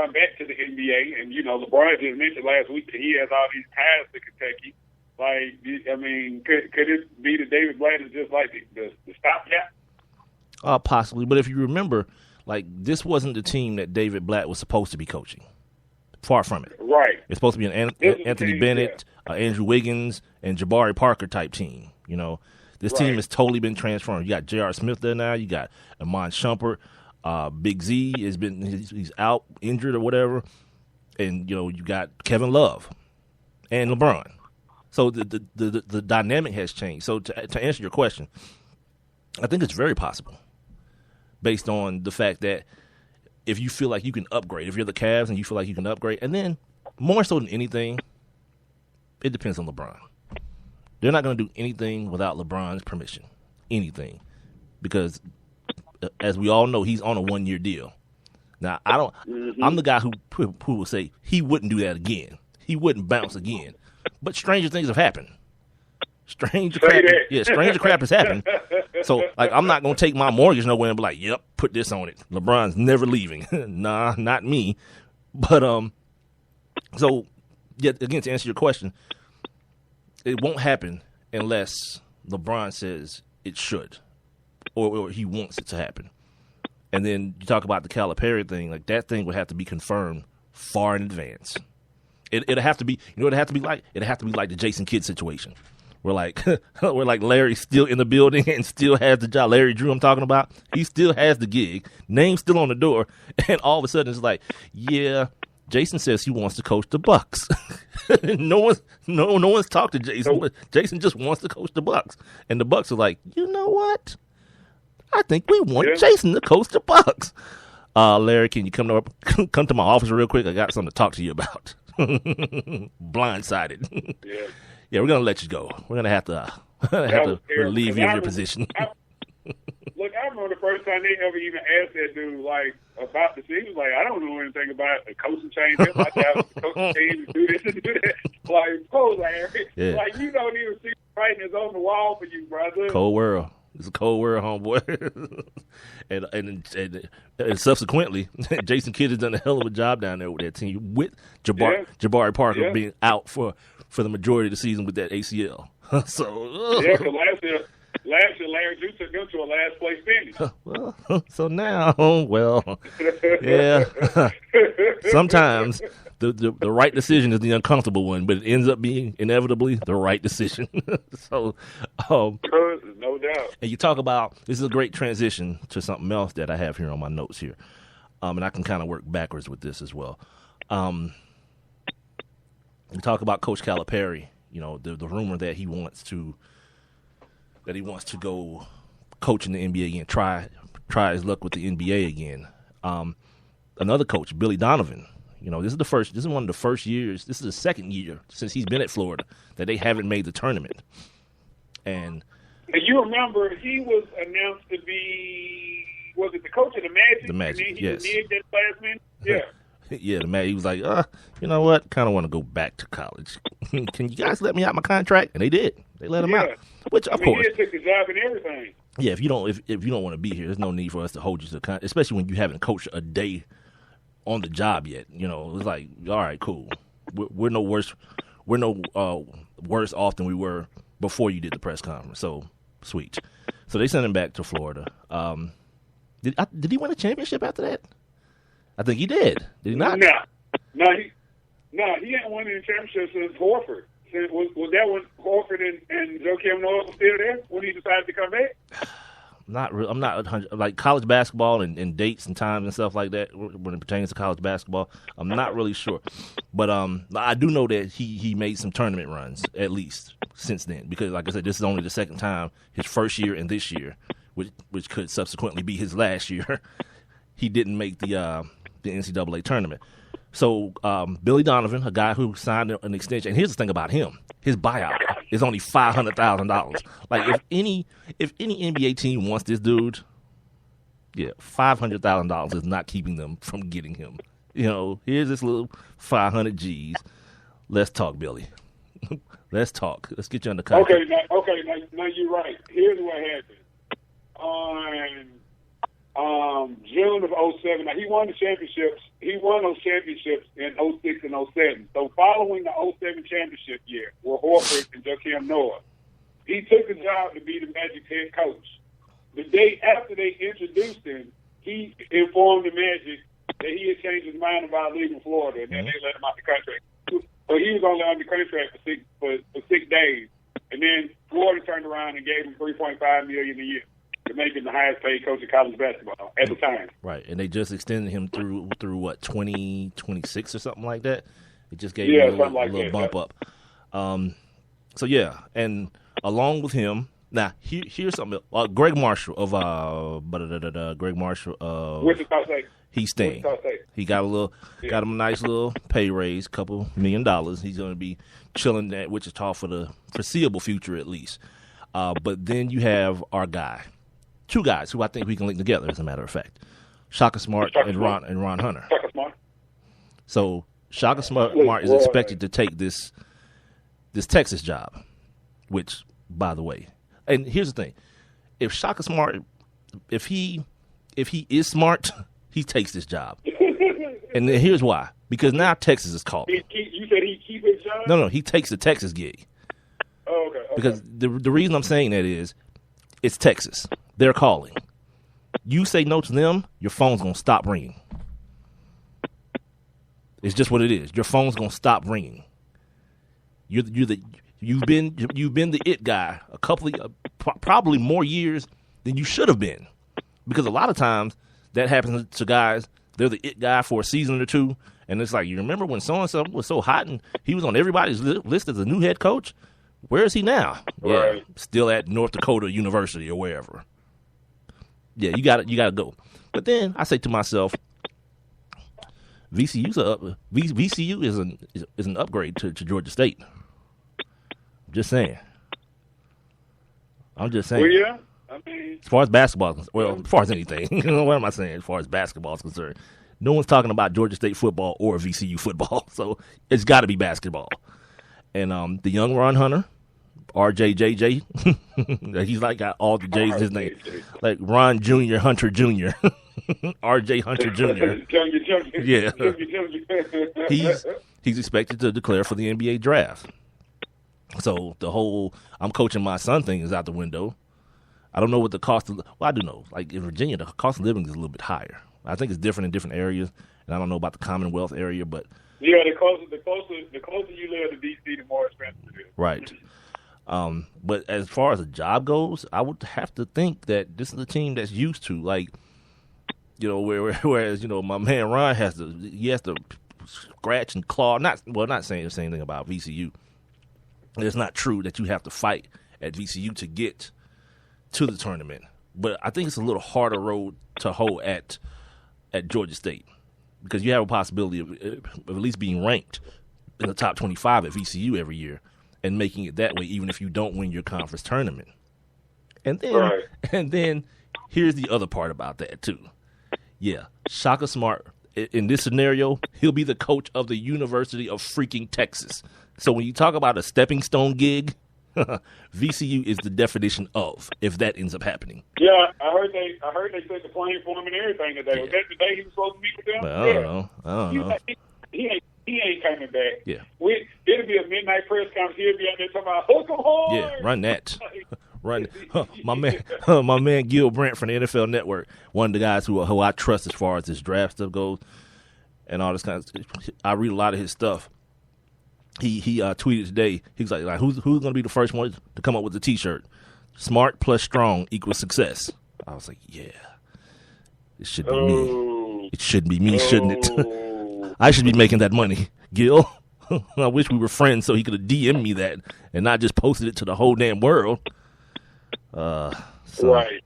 LeBron back to the NBA. And, LeBron just mentioned last week that he has all these ties to Kentucky. Like, I mean, could it be that David Blatt is just like the stopgap? Possibly. But if you remember, like, this wasn't the team that David Blatt was supposed to be coaching. Far from it. Right. It's supposed to be an Anthony Bennett, Andrew Wiggins, and Jabari Parker type team. This team has totally been transformed. You got J.R. Smith there now. You got Iman Shumpert. Big Z he's out injured or whatever, and you got Kevin Love and LeBron. So the dynamic has changed. So to answer your question, I think it's very possible, based on the fact that if you feel like you can upgrade, if you're the Cavs and you feel like you can upgrade, and then more so than anything, it depends on LeBron. They're not going to do anything without LeBron's permission, anything, because as we all know, he's on a 1-year deal. Now, I'm the guy who will say he wouldn't do that again. He wouldn't bounce again. But stranger things have happened. Stranger crap has happened. So, like, I'm not going to take my mortgage nowhere and be like, yep, put this on it. LeBron's never leaving. Nah, not me. But, so, yet again, to answer your question, it won't happen unless LeBron says it should or he wants it to happen. And then you talk about the Calipari thing, like that thing would have to be confirmed far in advance. It'd have to be, what it'd have to be like? It'd have to be like the Jason Kidd situation. Where like Larry's still in the building and still has the job. Larry Drew I'm talking about, he still has the gig. Name's still on the door. And all of a sudden it's like, yeah, Jason says he wants to coach the Bucks. No one's talked to Jason. But Jason just wants to coach the Bucks, and the Bucks are like, you know what? I think we want Jason to coach the Bucks. Larry, can you come to my office real quick? I got something to talk to you about. Blindsided. Yeah, we're gonna let you go. We're gonna have to relieve you of your position. Look, I remember the first time they ever even asked that dude, like, about the team. He was like, I don't know anything about the coaching change. They're about to have the coaching change and do this and do that. Like, Larry. Yeah. Like, you don't even see writing is on the wall for you, brother. Cold world. It's a cold world, homeboy. and subsequently, Jason Kidd has done a hell of a job down there with that team, with Jabari Parker being out for the majority of the season with that ACL. So last year, Larry Drew took them to a last place finish. Well, so now, yeah. Sometimes the right decision is the uncomfortable one, but it ends up being inevitably the right decision. So, no doubt. And you talk about, this is a great transition to something else that I have here on my notes here, and I can kind of work backwards with this as well. We talk about Coach Calipari. The rumor that he wants to go coach in the NBA again, try his luck with the NBA again. Another coach, Billy Donovan. This is one of the first years. This is the second year since he's been at Florida that they haven't made the tournament. And you remember he was announced to be, was it the coach of the Magic? The Magic, and yes. He that last minute? Yeah. Yeah, the Magic. He was like, you know what? Kind of want to go back to college. Can you guys let me out my contract? And they did. They let him out. Which, of course, he took the job and everything. Yeah, if you don't want to be here, there's no need for us to hold you to contract, especially when you haven't coached a day on the job yet. It's like, all right, cool. We're no worse. We're no worse off than we were before you did the press conference. So sweet. So they sent him back to Florida. Did he win a championship after that? I think he did. Did he not? No, he hadn't won any championship since Horford. Was that when Horford and Joakim Noah was still there when he decided to come back? Not really. I'm not 100, like college basketball and dates and times and stuff like that when it pertains to college basketball. I'm not really sure, but I do know that he made some tournament runs at least since then, because like I said, this is only the second time, his first year and this year, which could subsequently be his last year, he didn't make the NCAA tournament. So Billy Donovan, a guy who signed an extension, and here's the thing about him: his buyout is only $500,000. Like if any NBA team wants this dude, yeah, $500,000 is not keeping them from getting him. Here's this little 500 G's. Let's talk, Billy. Let's talk. Let's get you on the contract. Okay, now you're right. Here's what happened. June of 2007. Now, he won the championships. He won those championships in 2006 and 2007. So following the 2007 championship year with Horford and Joakim Noah, he took the job to be the Magic head coach. The day after they introduced him, he informed the Magic that he had changed his mind about leaving Florida, and then they let him out the contract. So he was only under contract for 6 days. And then Florida turned around and gave him $3.5 million a year to make him the highest paid coach in college basketball at the time. Right, and they just extended him through what, 2026 or something like that. It just gave him a little bump up. So yeah, and along with him, now here's something. Greg Marshall of Wichita State. He's staying. He got got him a nice little pay raise, $2 million. He's going to be chilling at Wichita for the foreseeable future, at least. But then you have our guy, two guys who I think we can link together. As a matter of fact, Shaka Smart and Ron Hunter. Shaka Smart. So Shaka Smart is expected to take this Texas job, which, by the way, and here's the thing: if Shaka Smart, if he is smart, he takes this job. And here's why: because now Texas is calling. You said he keep his job? No, he takes the Texas gig. Oh, okay. Because the reason I'm saying that is, it's Texas. They're calling. You say no to them, your phone's gonna stop ringing. It's just what it is. Your phone's gonna stop ringing. You've been the it guy a couple of probably more years than you should have been, because a lot of times that happens to guys. They're the it guy for a season or two, and it's like, you remember when so-and-so was so hot and he was on everybody's list as a new head coach? Where is he now? Right. Yeah, still at North Dakota University or wherever. Yeah, you got to go. But then I say to myself, VCU is an upgrade to Georgia State. I'm just saying. Well, yeah. I mean, as far as basketball, as far as anything, what am I saying? As far as basketball is concerned, no one's talking about Georgia State football or VCU football, so it's got to be basketball. And the young Ron Hunter, RJJJ, he's like got all the J's in his name, like Ron Jr., Hunter Jr., RJ Hunter Jr. Yeah, he's expected to declare for the NBA draft. So the whole I'm coaching my son thing is out the window. I don't know what the cost of, well, I do know. Like in Virginia, the cost of living is a little bit higher. I think it's different in different areas, and I don't know about the Commonwealth area, but yeah, the closer you live to DC, the more expensive it is. Right. But as far as a job goes, I would have to think that this is a team that's used to, like, whereas my man Ron has to scratch and claw. Not saying the same thing about VCU. It's not true that you have to fight at VCU to get to the tournament, but I think it's a little harder road to hoe at Georgia State, because you have a possibility of at least being ranked in the top 25 at VCU every year and making it that way, even if you don't win your conference tournament. And then here's the other part about that too. Yeah, Shaka Smart, in this scenario, he'll be the coach of the University of freaking Texas. So when you talk about a stepping stone gig, VCU is the definition of, if that ends up happening. Yeah, I heard they took the plane for him and everything today. Yeah. Was that the day he was supposed to meet with them? Well, I don't know. He ain't coming back. Yeah. It'll be a midnight press conference. He'll be out there talking about hook 'em hard. Yeah, run that. My man Gil Brandt from the NFL Network, one of the guys who I trust as far as this draft stuff goes and all this kind of stuff. I read a lot of his stuff. He tweeted today. He was like who's going to be the first one to come up with the T-shirt? Smart plus strong equals success. I was like, yeah, it should be me. It should be me, shouldn't it? I should be making that money, Gil. I wish we were friends so he could have DM'd me that and not just posted it to the whole damn world. Right.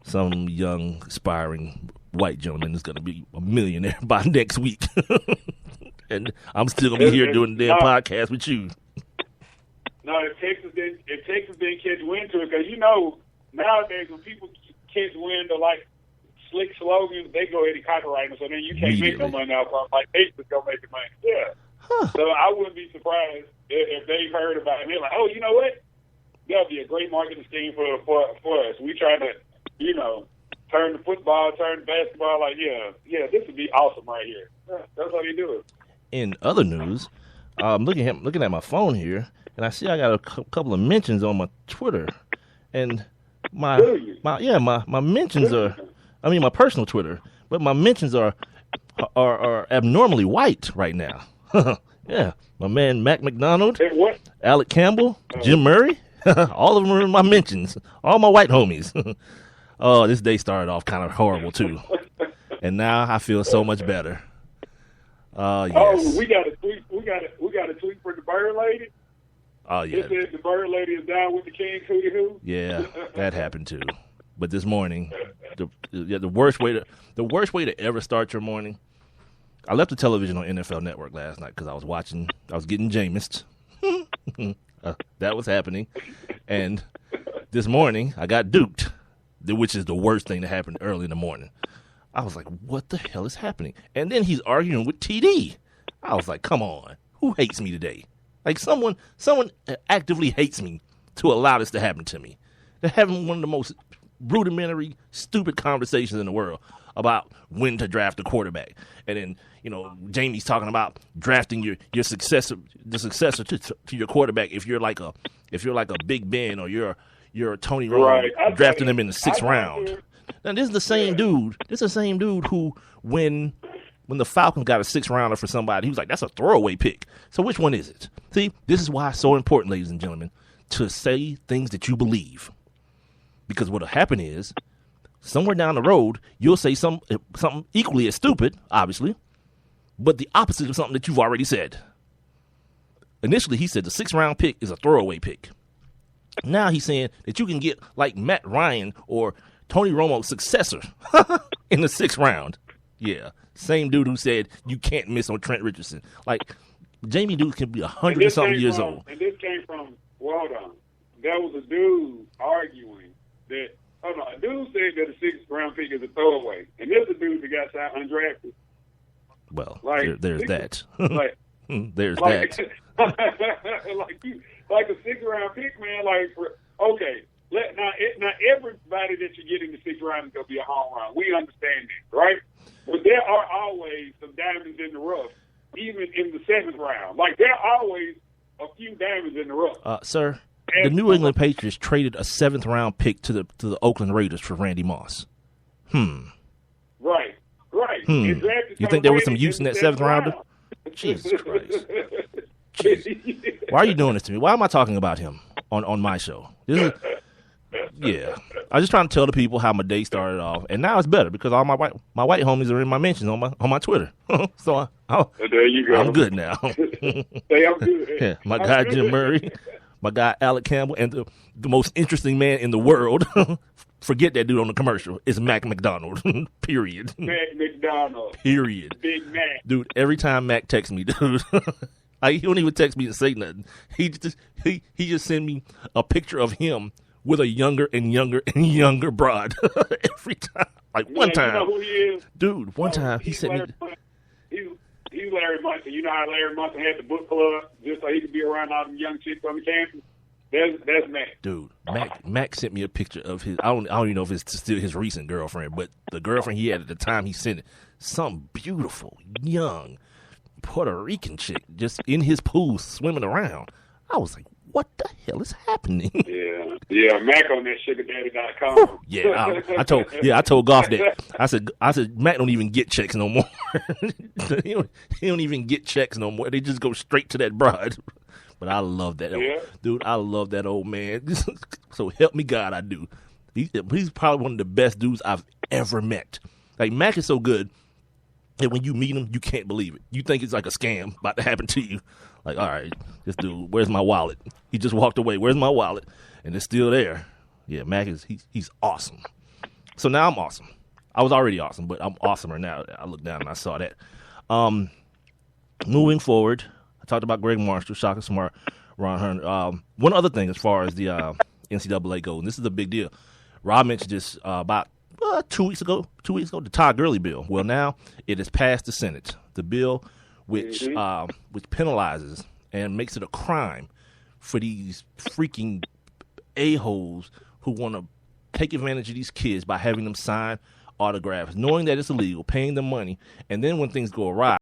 Some young aspiring white gentleman is going to be a millionaire by next week. And I'm still going to be here doing the damn podcast with you. No, if Texas didn't catch wind to it, because nowadays when people catch wind to like slick slogans, they go ahead and copyright them, so then you can't make no money out of them. Like Facebook's going to make the money. Yeah. Huh. So I wouldn't be surprised if they've heard about it and they're like, oh, you know what? That'll be a great marketing scheme for us. We try to, turn to football, turn to basketball. Like, yeah, this would be awesome right here. That's how they do it. In other news, I'm looking at my phone here, and I see I got a couple of mentions on my Twitter, and my mentions are, I mean, my personal Twitter, but my mentions are abnormally white right now. Yeah, my man Mac McDonald, Alec Campbell, Jim Murray, all of them are in my mentions. All my white homies. Oh, this day started off kind of horrible too, and now I feel so much better. Yes. Oh, we got a tweet. We got a tweet for the Bird Lady. Oh yeah. It says the Bird Lady is down with the King Hootie Hoo. Yeah, that happened too. But this morning, the worst way to ever start your morning. I left the television on NFL Network last night because I was getting Jameised. That was happening. And this morning, I got duped, which is the worst thing that happened early in the morning. I was like, what the hell is happening? And then he's arguing with TD. I was like, come on. Who hates me today? Like someone actively hates me to allow this to happen to me. They're having one of the most rudimentary, stupid conversations in the world about when to draft a quarterback. And then, Jamie's talking about drafting your successor, the successor to your quarterback if you're like a Big Ben or you're a Tony Romo, right, drafting him in the 6th round. Now this is the same dude. This is the same dude who when the Falcons got a 6th rounder for somebody, he was like, that's a throwaway pick. So which one is it? See, this is why it's so important, ladies and gentlemen, to say things that you believe. Because what'll happen is, somewhere down the road, you'll say something equally as stupid, obviously, but the opposite of something that you've already said. Initially, he said the 6th round pick is a throwaway pick. Now he's saying that you can get like Matt Ryan or Tony Romo's successor in the 6th round. Yeah, same dude who said you can't miss on Trent Richardson. Like, Jamie Duke can be 100 and something years old. And this came from, well done. There was a dude arguing that, a dude said that a 6th round pick is a throwaway. And there's a dude that got signed undrafted. Well, there's that. Like, there's that. like a 6th round pick, man. Now everybody that you get in the 6th round is gonna be a home run. We understand that, right? But there are always some diamonds in the rough, even in the 7th round. Like there are always a few diamonds in the rough. Sir, the New England Patriots traded a 7th round pick to the Oakland Raiders for Randy Moss. Right. Exactly. You think there was some use in that 7th rounder? Jesus Christ. Why are you doing this to me? Why am I talking about him on my show? I was just trying to tell the people how my day started off, and now it's better because all my white homies are in my mentions on my Twitter. So there you go. I'm good now. Hey, I'm good. Yeah, my guy Jim Murray, my guy Alec Campbell, and the most interesting man in the world. Forget that dude on the commercial. It's Mac McDonald. Period. Mac McDonald. Period. Big Mac. Dude, every time Mac texts me, dude, he don't even text me and say nothing. He just send me a picture of him with a younger and younger and younger broad every time. Like one time. You know who he is? Dude, one time he sent me. He's Larry Munson. You know how Larry Munson had the book club just so he could be around all them young chicks on the campus? That's Mac. Dude, Mac sent me a picture of his. I don't even know if it's still his recent girlfriend, but the girlfriend he had at the time he sent it. Some beautiful, young Puerto Rican chick just in his pool swimming around. I was like, what the hell is happening? Yeah, Mac on that sugardaddy.com. Yeah, I told Goff that. I said, Mac don't even get checks no more. he don't even get checks no more. They just go straight to that broad. But I love that. Dude, I love that old man. So help me God, I do. He's probably one of the best dudes I've ever met. Like, Mac is so good that when you meet him, you can't believe it. You think it's like a scam about to happen to you. Like, all right, this dude, where's my wallet? He just walked away. Where's my wallet? And it's still there. Yeah, Mac he's awesome. So now I'm awesome. I was already awesome, but I'm awesomer now. I looked down and I saw that. Moving forward, I talked about Greg Marshall, Shaka Smart, Ron Hearn. One other thing as far as the NCAA goes, and this is a big deal. Rob mentioned this about 2 weeks ago, the Todd Gurley bill. Well, now it has passed the Senate. The bill which penalizes and makes it a crime for these freaking a-holes who want to take advantage of these kids by having them sign autographs, knowing that it's illegal, paying them money, and then when things go awry,